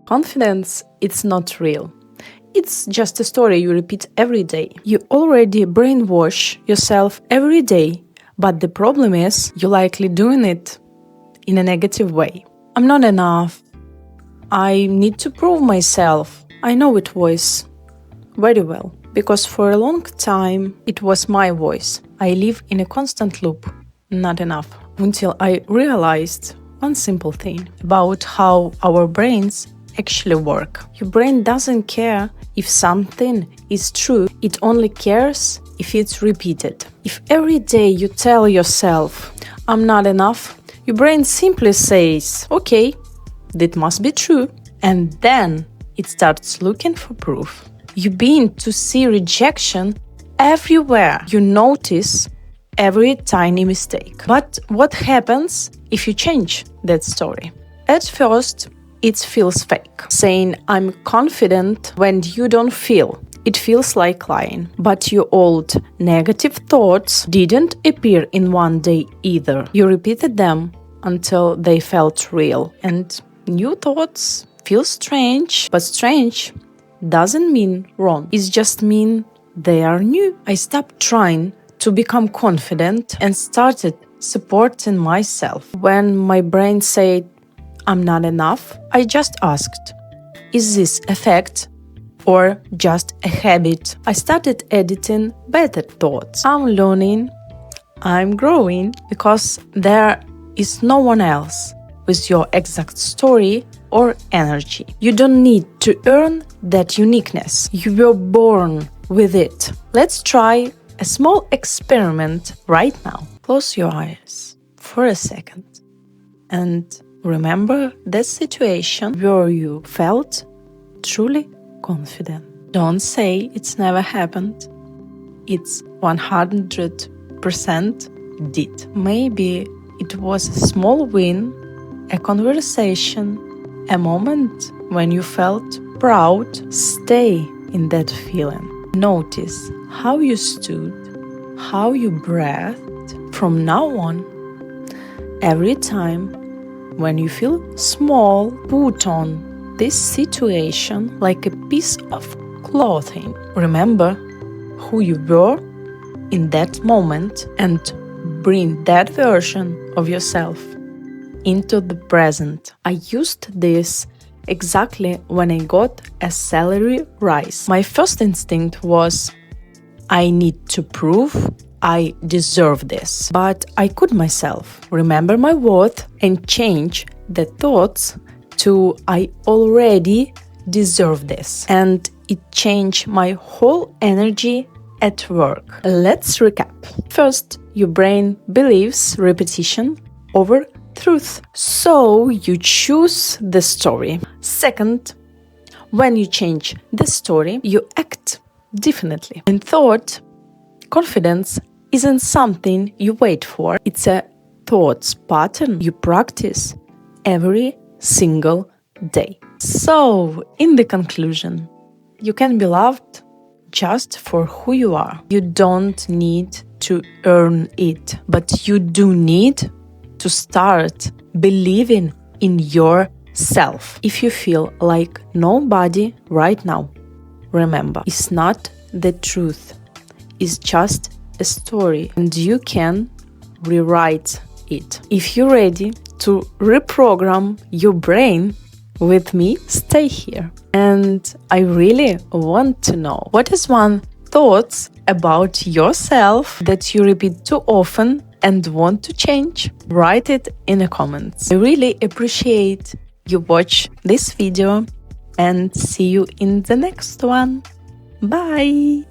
Confidence, it's not real. It's just a story you repeat every day. You already brainwash yourself every day, but the problem is you're likely doing it in a negative way. I'm not enough. I need to prove myself. I know it voice very well, because for a long time it was my voice. I live in a constant loop, not enough, until I realized one simple thing about how our brains actually work. Your brain doesn't care if something is true, it only cares if it's repeated. If every day you tell yourself, I'm not enough, your brain simply says, okay, that must be true, and then it starts looking for proof. You begin to see rejection everywhere. You notice every tiny mistake. But what happens if you change that story? At first, it feels fake. Saying I'm confident when you don't feel. It feels like lying. But your old negative thoughts didn't appear in one day either. You repeated them until they felt real. And new thoughts feel strange, but strange doesn't mean wrong. It just means they are new. I stopped trying to become confident and started supporting myself. When my brain said, I'm not enough, I just asked, is this a fact or just a habit? I started editing better thoughts. I'm learning, I'm growing, because there is no one else with your exact story or energy. You don't need to earn that uniqueness. You were born with it. Let's try a small experiment right now. Close your eyes for a second and remember that situation where you felt truly confident. Don't say it's never happened. It's 100% did. Maybe it was a small win, a conversation, a moment when you felt proud. Stay in that feeling. Notice how you stood, how you breathed. From now on, every time when you feel small, put on this situation like a piece of clothing. Remember who you were in that moment and bring that version of yourself into the present. I used this exactly when I got a salary rise. My first instinct was, I need to prove I deserve this. But I could myself remember my worth and change the thoughts to I already deserve this. And it changed my whole energy at work. Let's recap. First, your brain believes repetition over truth. So you choose the story. Second, when you change the story, you act differently. And third, confidence isn't something you wait for. It's a thoughts pattern you practice every single day. So, in the conclusion, you can be loved just for who you are. You don't need to earn it, but you do need to start believing in yourself. If you feel like nobody right now, remember, it's not the truth. It's just a story, and you can rewrite it. If you're ready to reprogram your brain with me, stay here. And I really want to know, what is one thought about yourself that you repeat too often and want to change? Write it in the comments. I really appreciate you watch this video and see you in the next one. Bye!